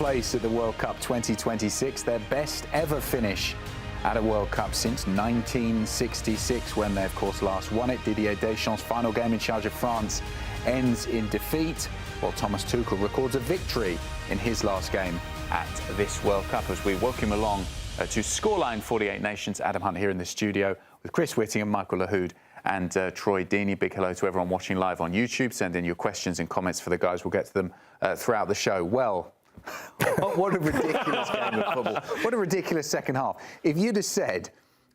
place at the World Cup 2026, their best ever finish at a World Cup since 1966, when they, of course, last won it. Didier Deschamps' final game in charge of France ends in defeat, while Thomas Tuchel records a victory in his last game at this World Cup. As we welcome along to Scoreline 48 Nations, Adam Hunt here in the studio with Chris Whittingham, Michael Lahoud and Troy Deeney. Big hello to everyone watching live on YouTube. Send in your questions and comments for the guys. We'll get to them throughout the show. Well, what a ridiculous game of football. What a ridiculous second half. If you'd have said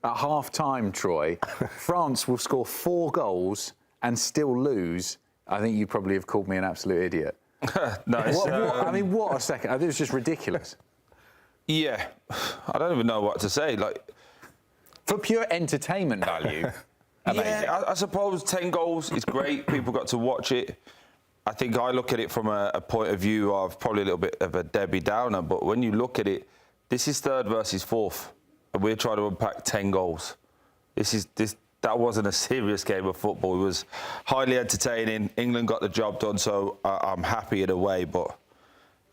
at half-time, Troy, France will score 4 goals and still lose, I think you probably have called me an absolute idiot. Nice. I mean, what a second. I think it was just ridiculous. Yeah. I don't even know what to say. Like, for pure entertainment value, amazing. Yeah, I suppose 10 goals is great. People got to watch it. I think I look at it from a point of view of probably a little bit of a Debbie Downer, but when you look at it, this is third versus fourth, and we're trying to unpack 10 goals. That wasn't a serious game of football. It was highly entertaining. England got the job done, so I'm happy in a way. But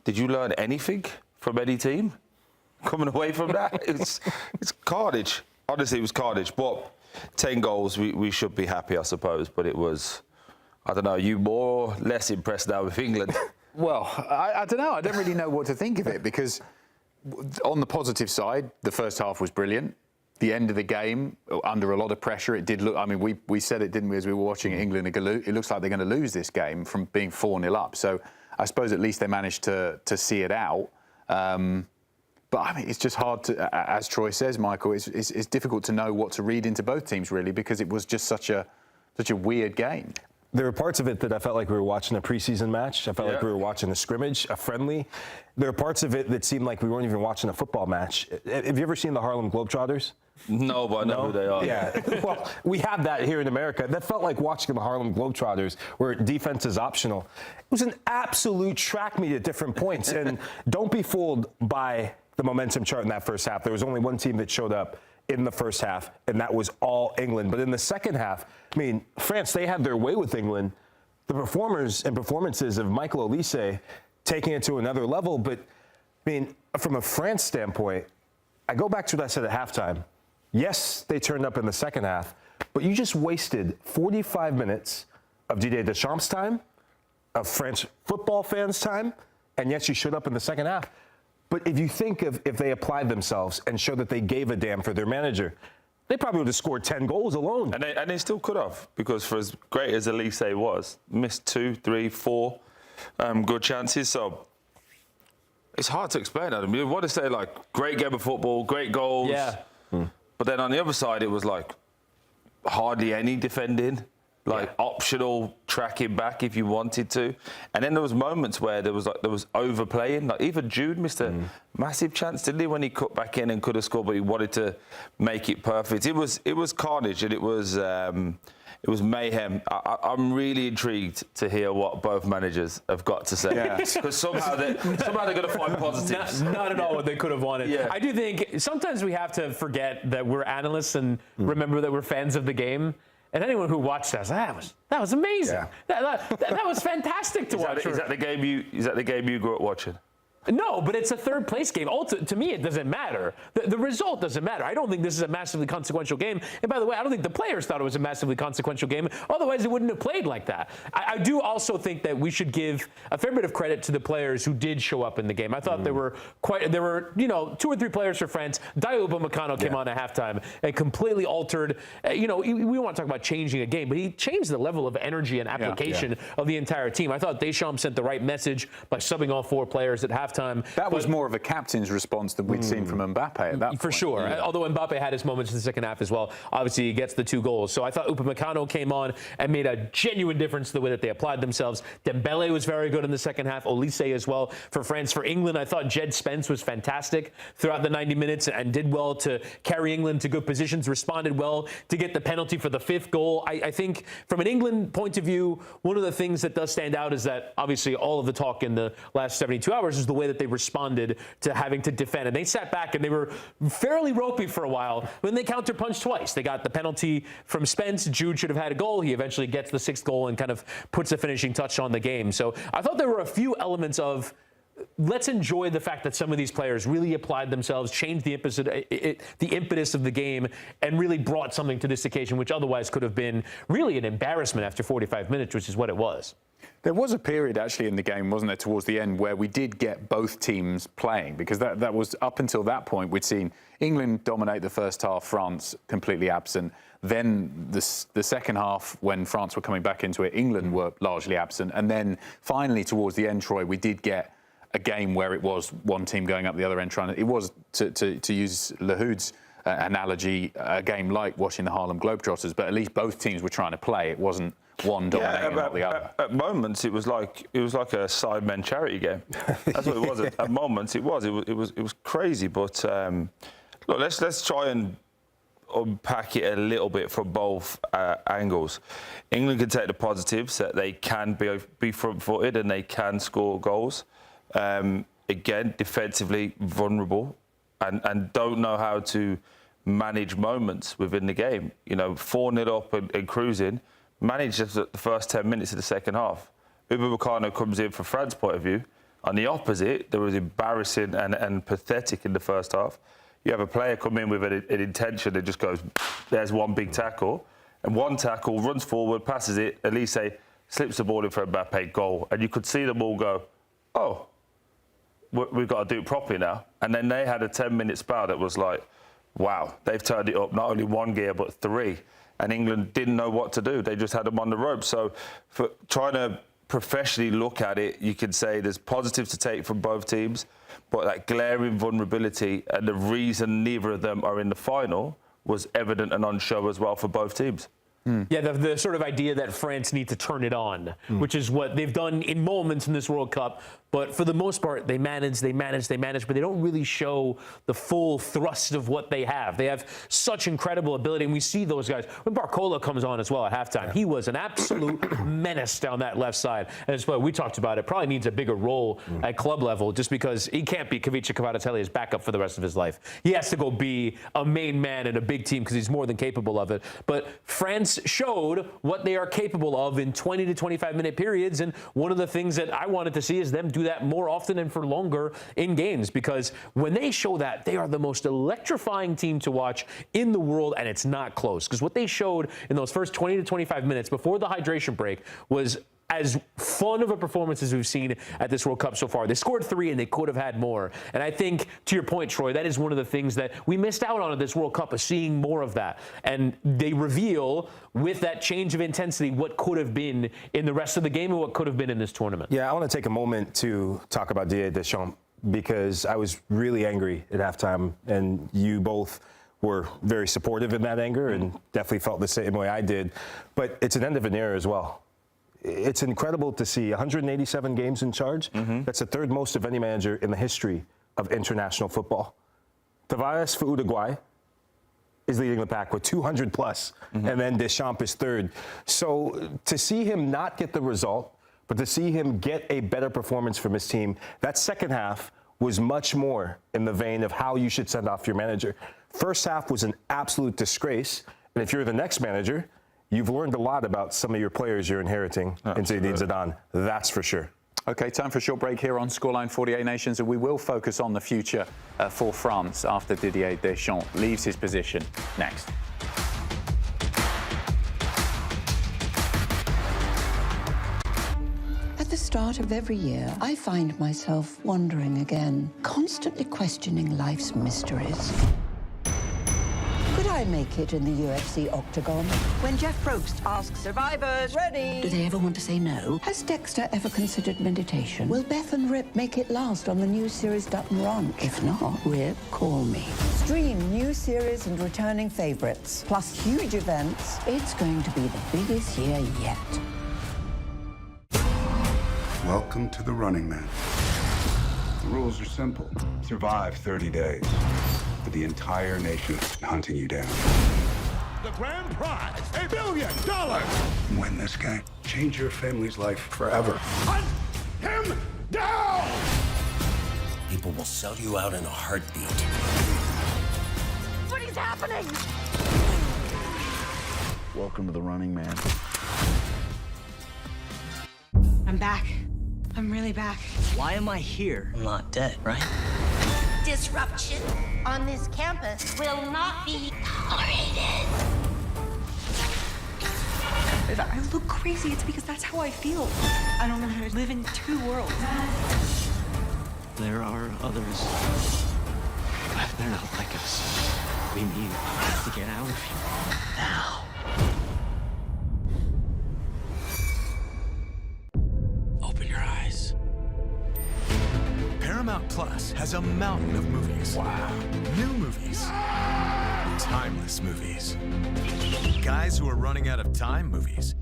did you learn anything from any team coming away from that? It's carnage. Honestly, it was carnage. But 10 goals, we should be happy, I suppose. But it was, I don't know, you more or less impressed now with England? Well, I don't know. I don't really know what to think of it, because on the positive side, the first half was brilliant. The end of the game, under a lot of pressure, it did look, I mean, we said it, didn't we, as we were watching England, it looks like they're going to lose this game from being 4-0 up. So I suppose at least they managed to see it out. But I mean, it's just hard to, as Troy says, Michael, it's difficult to know what to read into both teams, really, because it was just such a weird game. There were parts of it that I felt like we were watching a preseason match. I felt like we were watching a scrimmage, a friendly. There were parts of it that seemed like we weren't even watching a football match. Have you ever seen the Harlem Globetrotters? No, but I know who they are. Yeah. Well, we have that here in America. That felt like watching the Harlem Globetrotters, where defense is optional. It was an absolute track meet at different points. And don't be fooled by the momentum chart in that first half. There was only one team that showed up in the first half, and that was all England. But in the second half, I mean, France, they had their way with England. The performers and performances of Michael Olise taking it to another level. But, I mean, from a France standpoint, I go back to what I said at halftime. Yes, they turned up in the second half, but you just wasted 45 minutes of Didier Deschamps' time, of French football fans' time, and yes, you showed up in the second half. But if you think of if they applied themselves and showed that they gave a damn for their manager, they probably would have scored 10 goals alone. And they still could have, because for as great as Elise was, missed 2, 3, 4 good chances. So it's hard to explain, Adam. You want to say, like, great game of football, great goals. Yeah. But then on the other side, it was like hardly any defending. Like optional tracking back if you wanted to, and then there was moments where there was overplaying. Like even Jude missed a massive chance, didn't he, when he cut back in and could have scored, but he wanted to make it perfect. It was carnage, and it was mayhem. I'm really intrigued to hear what both managers have got to say, because somehow they're going to find positives. Not at all what they could have wanted. Yeah. I do think sometimes we have to forget that we're analysts and remember that we're fans of the game. And anyone who watched that was amazing. Yeah. That was fantastic to watch. Is that the game you grew up watching? No, but it's a third place game. To me, it doesn't matter. The result doesn't matter. I don't think this is a massively consequential game. And by the way, I don't think the players thought it was a massively consequential game. Otherwise, they wouldn't have played like that. I do also think that we should give a fair bit of credit to the players who did show up in the game. I thought there were 2 or 3 players for France. Dayot Upamecano came on at halftime and completely altered. We want to talk about changing a game, but he changed the level of energy and application of the entire team. I thought Deschamps sent the right message by subbing all 4 players at halftime. That was more of a captain's response than we'd seen from Mbappe at that point. For sure. Yeah. Although Mbappe had his moments in the second half as well. Obviously, he gets the 2 goals. So I thought Upamecano came on and made a genuine difference to the way that they applied themselves. Dembele was very good in the second half. Olise as well for France. For England, I thought Jed Spence was fantastic throughout the 90 minutes and did well to carry England to good positions, responded well to get the penalty for the 5th goal. I think from an England point of view, one of the things that does stand out is that obviously all of the talk in the last 72 hours is the way that they responded to having to defend. And they sat back and they were fairly ropey for a while. When they counterpunched twice, they got the penalty from Spence. Jude should have had a goal. He eventually gets the 6th goal and kind of puts a finishing touch on the game. So I thought there were a few elements of let's enjoy the fact that some of these players really applied themselves, changed the impetus of the game, and really brought something to this occasion, which otherwise could have been really an embarrassment after 45 minutes, which is what it was. There was a period actually in the game, wasn't there, towards the end, where we did get both teams playing, because that was up until that point we'd seen England dominate the first half, France completely absent. Then the second half, when France were coming back into it, England were largely absent. And then finally towards the end, Troy, we did get a game where it was one team going up the other end trying to, it was, to use Lahoud's analogy, a game like watching the Harlem Globetrotters, but at least both teams were trying to play. It wasn't one dominating not the other. At moments, it was like a Sidemen charity game. That's what it was. At moments, it was crazy. But look, let's try and unpack it a little bit from both angles. England can take the positives that they can be front-footed and they can score goals. Again, defensively vulnerable and don't know how to manage moments within the game. You know, 4-0 up and cruising. Managed just the first 10 minutes of the second half. Upamecano comes in from France's point of view. On the opposite, there was embarrassing and pathetic in the first half. You have a player come in with an intention that just goes, there's one big tackle, and one tackle, runs forward, passes it, Elise slips the ball in for a Mbappe goal, and you could see them all go, oh, we've got to do it properly now. And then they had a 10-minute spell that was like, wow, they've turned it up not only one gear, but 3. And England didn't know what to do. They just had them on the rope. So for trying to professionally look at it, you could say there's positives to take from both teams, but that glaring vulnerability and the reason neither of them are in the final was evident and on show as well for both teams. Yeah, the sort of idea that France need to turn it on, which is what they've done in moments in this World Cup. But for the most part, they manage, but they don't really show the full thrust of what they have. They have such incredible ability, and we see those guys. When Barcola comes on as well at halftime, he was an absolute menace down that left side. And it's what we talked about. It probably needs a bigger role at club level, just because he can't be Kavica Kvaratskhelia as backup for the rest of his life. He has to go be a main man in a big team because he's more than capable of it. But France showed what they are capable of in 20 to 25-minute periods, and one of the things that I wanted to see is them do that more often and for longer in games, because when they show that, they are the most electrifying team to watch in the world, and it's not close, because what they showed in those first 20 to 25 minutes before the hydration break was as fun of a performance as we've seen at this World Cup so far. They scored 3 and they could have had more. And I think, to your point, Troy, that is one of the things that we missed out on at this World Cup, is seeing more of that. And they reveal, with that change of intensity, what could have been in the rest of the game and what could have been in this tournament. Yeah, I want to take a moment to talk about Didier Deschamps, because I was really angry at halftime, and you both were very supportive in that anger and definitely felt the same way I did. But it's an end of an era as well. It's incredible to see 187 games in charge. That's the 3rd most of any manager in the history of international football. Tavares for Uruguay is leading the pack with 200 plus, and then Deschamps is 3rd. So to see him not get the result, but to see him get a better performance from his team, that second half was much more in the vein of how you should send off your manager. First half was an absolute disgrace, and if you're the next manager, you've learned a lot about some of your players you're inheriting in Zinedine Zidane. That's for sure. OK, time for a short break here on Scoreline 48 Nations, and we will focus on the future for France after Didier Deschamps leaves his position next. At the start of every year, I find myself wondering again, constantly questioning life's mysteries. Could I make it in the UFC octagon? When Jeff Probst asks survivors, ready? Do they ever want to say no? Has Dexter ever considered meditation? Will Beth and Rip make it last on the new series Dutton Ranch? If not, Rip, call me. Stream new series and returning favorites, plus huge events. It's going to be the biggest year yet. Welcome to the Running Man. The rules are simple. Survive 30 days. But the entire nation is hunting you down. The grand prize, $1 billion! Win this game. Change your family's life forever. Hunt him down! People will sell you out in a heartbeat. What is happening? Welcome to the Running Man. I'm back. I'm really back. Why am I here? I'm not dead, right? Disruption on this campus will not be tolerated. If I look crazy, it's because that's how I feel. I don't know how to live in two worlds. There are others. But they're not like us. We need to get out of here now. Open your eyes. Paramount Plus has a mountain of movies. Wow. New movies. Timeless movies. Guys who are running out of time movies.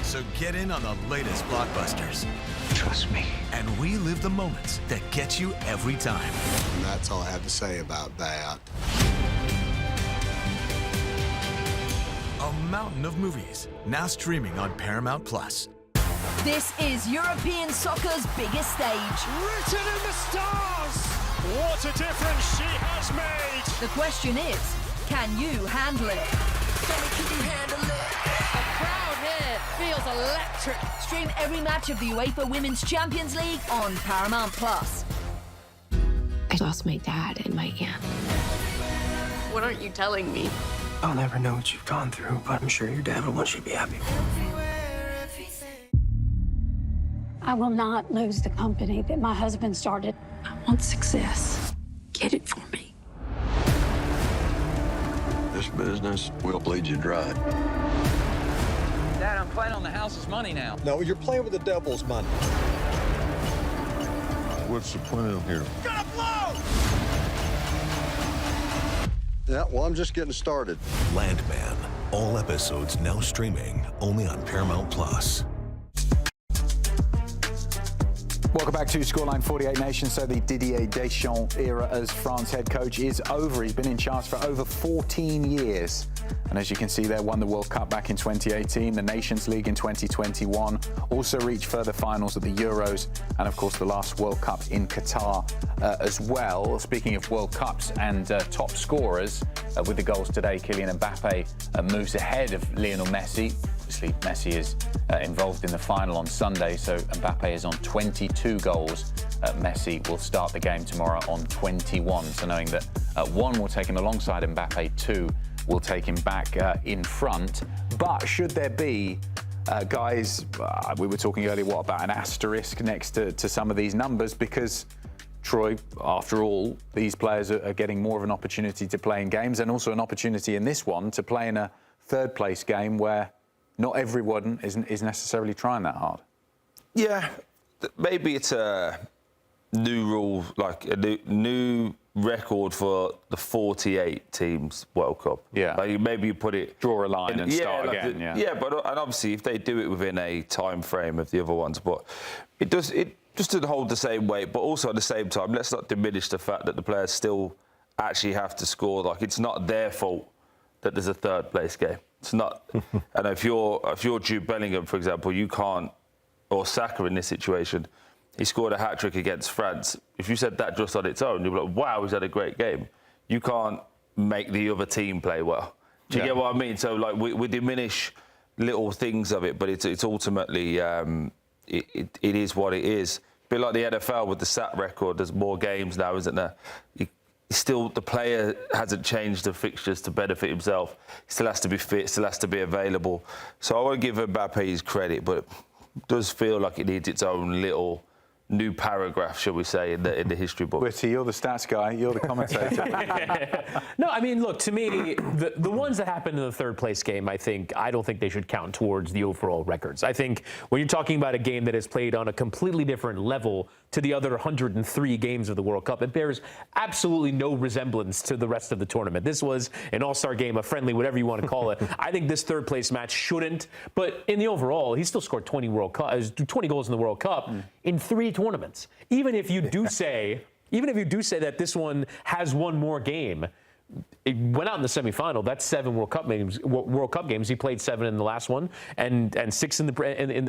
So get in on the latest blockbusters. Trust me. And relive the moments that get you every time. And that's all I have to say about that. A mountain of movies, now streaming on Paramount Plus. This is European soccer's biggest stage. Written in the stars! What a difference she has made! The question is, can you handle it? Can you handle it? The crowd here feels electric. Stream every match of the UEFA Women's Champions League on Paramount Plus. I lost my dad and my aunt. What aren't you telling me? I'll never know what you've gone through, but I'm sure your dad will want you to be happy. I will not lose the company that my husband started. I want success. Get it for me. This business will bleed you dry. Dad, I'm playing on the house's money now. No, you're playing with the devil's money. What's the plan here? Gotta blow! Yeah, well, I'm just getting started. Landman. All episodes now streaming only on Paramount Plus. Welcome back to Scoreline 48 Nations. So the Didier Deschamps era as France head coach is over. He's been in charge for over 14 years. And as you can see there, won the World Cup back in 2018, the Nations League in 2021, also reached further finals at the Euros, and of course the last World Cup in Qatar as well. Speaking of World Cups and top scorers, with the goals today, Kylian Mbappe moves ahead of Lionel Messi. Obviously, Messi is involved in the final on Sunday, so Mbappe is on 22 goals. Messi will start the game tomorrow on 21. So knowing that one will take him alongside Mbappe, two will take him back in front. But should there be, guys, we were talking earlier, what about an asterisk next to some of these numbers? Because Troy, after all, these players are getting more of an opportunity to play in games, and also an opportunity in this one to play in a third place game where not everyone is necessarily trying that hard. Yeah, maybe it's a new rule, like a new record for the 48 teams World Cup. Yeah. Like maybe you put it... Draw a line and start like again. Yeah, but and obviously if they do it within a time frame of the other ones, but it just doesn't hold the same weight. But also at the same time, let's not diminish the fact that the players still actually have to score. Like, it's not their fault that there's a third place game. It's not. And if you're Jude Bellingham, for example, you can't, or Saka in this situation, he scored a hat-trick against France. If you said that just on its own, you'd be like, wow, he's had a great game. You can't make the other team play well. Do you get what I mean? So, like, we diminish little things of it, but it's ultimately, it is what it is. A bit like the NFL with the SAT record, there's more games now, isn't there? Still, the player hasn't changed the fixtures to benefit himself. He still has to be fit, still has to be available. So I want to give Mbappe his credit, but it does feel like it needs its own little new paragraph, shall we say, in the history book. Witty, you're the stats guy, you're the commentator. No, I mean, look, to me, the ones that happened in the third place game, I don't think they should count towards the overall records. I think when you're talking about a game that is played on a completely different level to the other 103 games of the World Cup, it bears absolutely no resemblance to the rest of the tournament. This was an all-star game, a friendly, whatever you want to call it. I think this third place match shouldn't, but in the overall, he still scored 20 goals in the World Cup in 3 tournaments. Even if you do say that this one has one more game, It went out in the semifinal. That's 7 World Cup games. He played 7 in the last one, and 6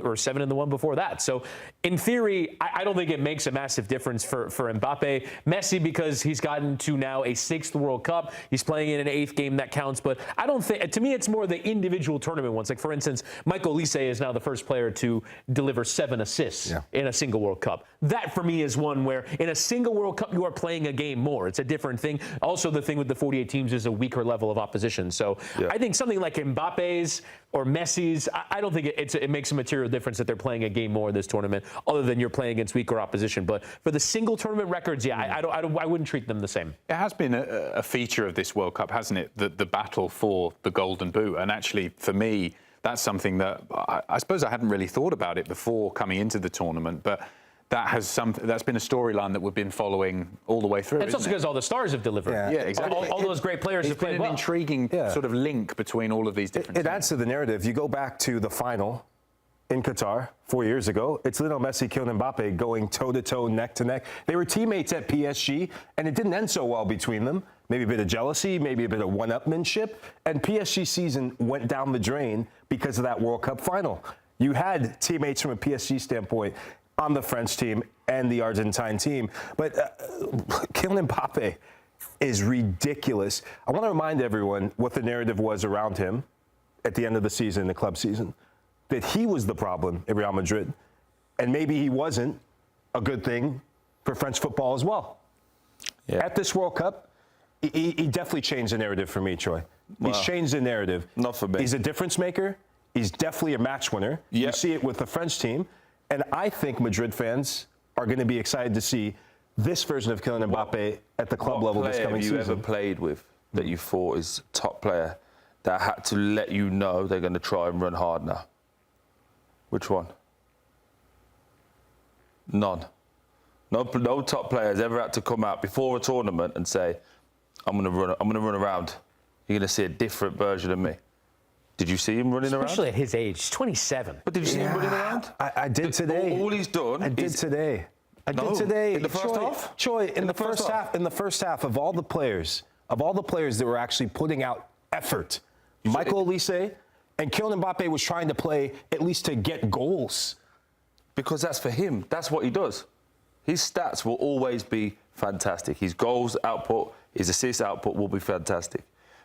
or 7 in the one before that. So, in theory, I don't think it makes a massive difference for Mbappe. Messi, because he's gotten to now a 6th World Cup. He's playing in an 8th game that counts. But I don't think. To me, it's more the individual tournament ones. Like, for instance, Michael Olise is now the first player to deliver 7 assists in a single World Cup. That, for me, is one where in a single World Cup you are playing a game more. It's a different thing. Also, the thing with the 48 teams is a weaker level of opposition. So I think something like Mbappe's or Messi's, I don't think it makes a material difference that they're playing a game more this tournament, other than you're playing against weaker opposition. But for the single tournament records, I wouldn't treat them the same. It has been a feature of this World Cup, hasn't it? The battle for the Golden Boot. And actually, for me, that's something that I suppose I hadn't really thought about it before coming into the tournament, but that's been a storyline that we've been following all the way through. It's also because all the stars have delivered. Yeah, exactly. All those great players have played well. It's been an intriguing sort of link between all of these different It adds to the narrative. You go back to the final in Qatar 4 years ago. It's Lionel Messi, Kylian Mbappe going toe-to-toe, neck-to-neck. They were teammates at PSG, and it didn't end so well between them. Maybe a bit of jealousy, maybe a bit of one-upmanship. And PSG season went down the drain because of that World Cup final. You had teammates from a PSG standpoint on the French team and the Argentine team. But Kylian Mbappe is ridiculous. I want to remind everyone what the narrative was around him at the end of the season, the club season, that he was the problem at Real Madrid. And maybe he wasn't a good thing for French football as well. Yeah. At this World Cup, he definitely changed the narrative for me, Troy. Wow. He's changed the narrative. Not for me. He's a difference maker. He's definitely a match winner. Yep. You see it with the French team. And I think Madrid fans are going to be excited to see this version of Kylian Mbappe at the club level this coming season. What player have you ever played with that you thought is a top player that had to let you know they're going to try and run hard now? Which one? None. No top players ever had to come out before a tournament and say, I'm going to run around. You're going to see a different version of me. Did you see him running around? Especially at his age. He's 27. But did you see him running around? I did today. All he's done I did today. In the first half? Troy, in the first half of all the players that were actually putting out effort, Michael Olise and Kylian Mbappe was trying to play at least to get goals. Because that's for him. That's what he does. His stats will always be fantastic. His goals output, his assist output will be fantastic.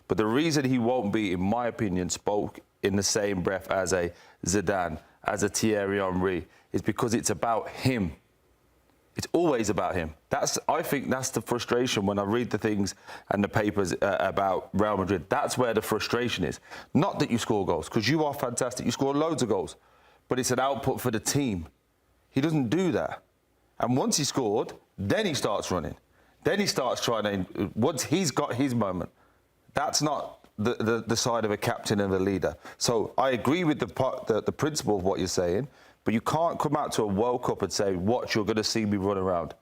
But the reason he won't be, in my opinion, spoke in the same breath as a Zidane, as a Thierry Henry, is because it's about him. It's always about him. I think that's the frustration when I read the things and the papers about Real Madrid. That's where the frustration is. Not that you score goals, because you are fantastic. You score loads of goals. But it's an output for the team. He doesn't do that. And once he scored, then he starts running. Then he starts trying to... Once he's got his moment, that's not the side of a captain and a leader. So I agree with the principle of what you're saying, but you can't come out to a World Cup and say, watch, you're going to see me run around.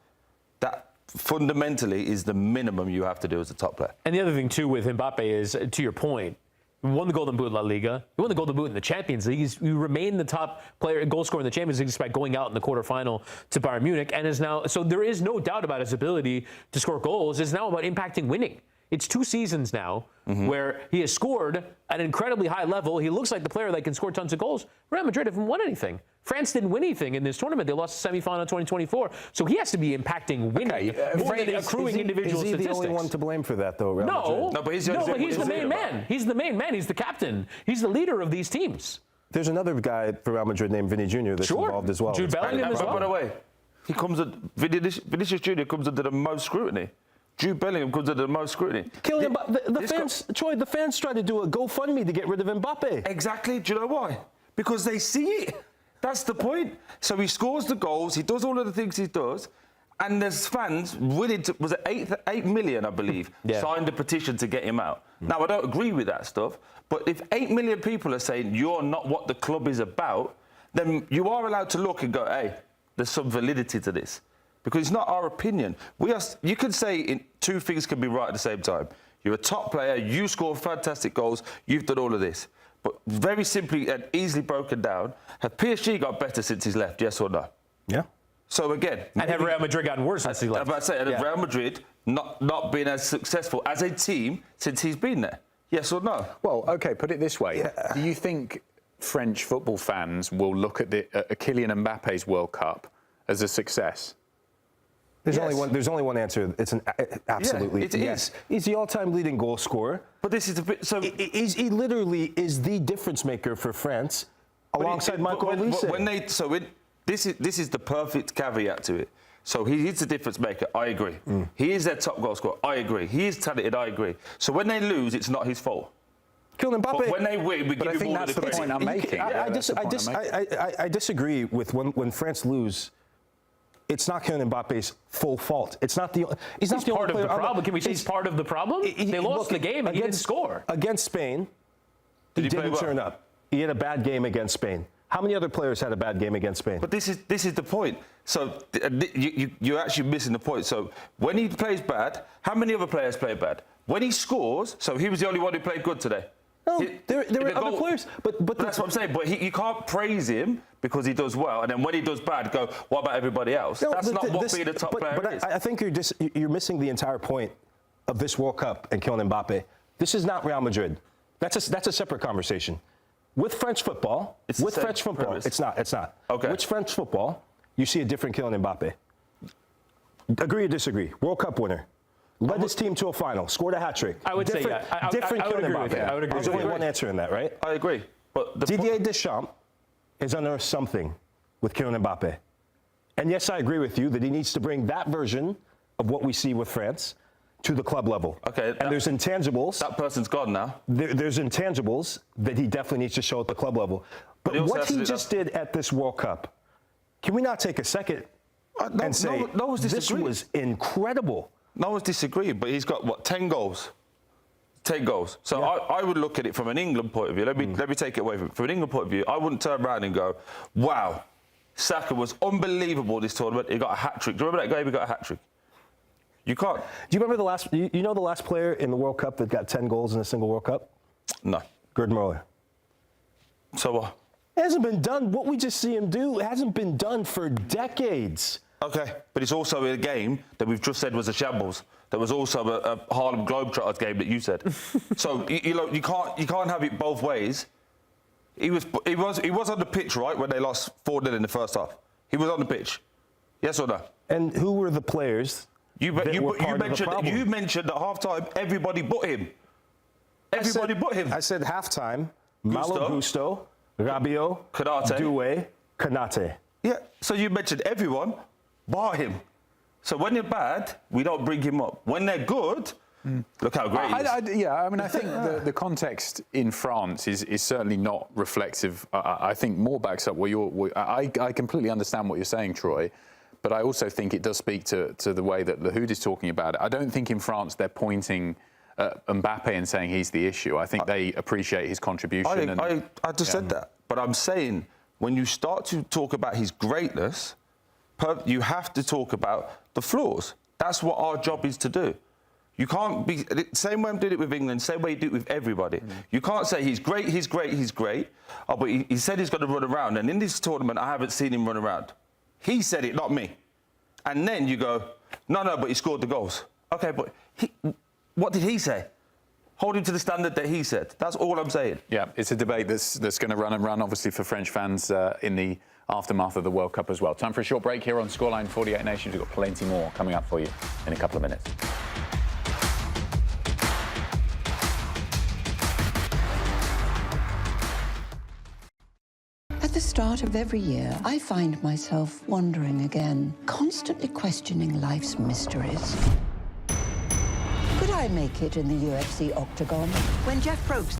That fundamentally is the minimum you have to do as a top player. And the other thing, too, with Mbappe is, to your point, he won the Golden Boot in La Liga. He won the Golden Boot in the Champions League. He remained the top player, goal scorer in the Champions League despite going out in the quarterfinal to Bayern Munich, and is now. So there is no doubt about his ability to score goals. It's now about impacting winning. It's 2 seasons now where he has scored at an incredibly high level. He looks like the player that can score tons of goals. Real Madrid haven't won anything. France didn't win anything in this tournament. They lost the semifinal in 2024. So he has to be impacting winning more than accruing individual statistics. Is he the only one to blame for that, though, Real Madrid? No, but he's the main man. He's the main man. He's the captain. He's the leader of these teams. There's another guy for Real Madrid named Vinny Jr. that's involved as well. Jude Bellingham as well. By the way, Vinicius Jr. comes under the most scrutiny. Jude Bellingham comes under the most scrutiny. Kylian, the fans try to do a GoFundMe to get rid of Mbappe. Exactly. Do you know why? Because they see it. That's the point. So he scores the goals. He does all of the things he does. And there's fans willing to, was it 8 million, I believe, signed a petition to get him out. Now, I don't agree with that stuff. But if 8 million people are saying you're not what the club is about, then you are allowed to look and go, hey, there's some validity to this. Because it's not our opinion. You could say 2 things can be right at the same time. You're a top player, you score fantastic goals, you've done all of this. But very simply and easily broken down, have PSG got better since he's left, yes or no? Yeah. So again... And have Real Madrid gotten worse since he left? I'm about to say, have Real Madrid not been as successful as a team since he's been there? Yes or no? Well, OK, put it this way. Yeah. Do you think French football fans will look at Kylian Mbappe's World Cup as a success? There's only one answer. It's an absolutely yes. He's the all-time leading goal scorer. But this is a bit so. He literally is the difference maker for France, alongside Michael Olise. This is the perfect caveat to it. So he is the difference maker. I agree. He is their top goal scorer. I agree. He is talented. I agree. So when they lose, it's not his fault. Kylian Mbappe. But when they win, we give him all the credit. Point I'm making. I disagree with when France lose. It's not Kylian Mbappe's full fault. It's not the. He's not the part only of the player. problem. Can we say he's part of the problem? They lost the game and he didn't score against Spain. He didn't turn up. He had a bad game against Spain. How many other players had a bad game against Spain? But this is the point. So you're actually missing the point. So when he plays bad, how many other players play bad? When he scores, so he was the only one who played good today. No, there were other players, but that's what I'm saying. But you can't praise him because he does well, and then when he does bad, go, what about everybody else? No, that's not what being a top player is. I think you're missing the entire point of this World Cup and Kylian Mbappe. This is not Real Madrid. That's a separate conversation. With French football, it's not. Okay. With French football, you see a different Kylian Mbappe. Agree or disagree? World Cup winner. Led his team to a final, scored a hat-trick. I would say, different I would Kylian agree with Mbappe. that. I would agree. There's only one answer in that, right? I agree. But Didier Deschamps is under something with Kylian Mbappe. And yes, I agree with you that he needs to bring that version of what we see with France to the club level. Okay. And there's intangibles. That person's gone now. There's intangibles that he definitely needs to show at the club level. But what he just did at this World Cup, can we not take a second and say, this was incredible? No one's disagreeing, but he's got, 10 goals? 10 goals. So yeah. I would look at it from an England point of view. Let me take it away from an England point of view. I wouldn't turn around and go, wow, Saka was unbelievable this tournament. He got a hat-trick. Do you remember that game he got a hat-trick? You can't. Do you remember the last, you know the last player in the World Cup that got 10 goals in a single World Cup? No. Gerd Muller. So what? It hasn't been done. What we just see him do hasn't been done for decades. Okay, but it's also a game that we've just said was a shambles. There was also a Harlem Globetrotters game that you said. So you can't have it both ways. He was on the pitch, right, when they lost 4-0 in the first half. He was on the pitch. Yes or no? And who were the players? You mentioned at half-time everybody but him. Everybody but him. I said half-time. Malo Gusto, Rabiot, Doué, Konate. Yeah. So you mentioned everyone but him. So when they're bad, we don't bring him up. When they're good, look how great he is. I think the context in France is certainly not reflective. I think more backs up I completely understand what you're saying, Troy, but I also think it does speak to the way that Lahoud is talking about it. I don't think in France they're pointing at Mbappe and saying he's the issue. I think they appreciate his contribution. I just said that. But I'm saying when you start to talk about his greatness, you have to talk about the flaws. That's what our job is to do. You can't be same way I did it with England, same way you do it with everybody. You can't say he's great. Oh, but he said he's going to run around, and in this tournament I haven't seen him run around. He said it, not me. And then you go, no, but he scored the goals. Okay, but what did he say? Hold him to the standard that he said. That's all I'm saying. Yeah, it's a debate that's going to run and run, obviously, for French fans in the aftermath of the World Cup as well. Time for a short break here on Scoreline 48 Nations. We've got plenty more coming up for you in a couple of minutes. At the start of every year, I find myself wondering again, constantly questioning life's mysteries. Could I make it in the UFC octagon? When Jeff Probst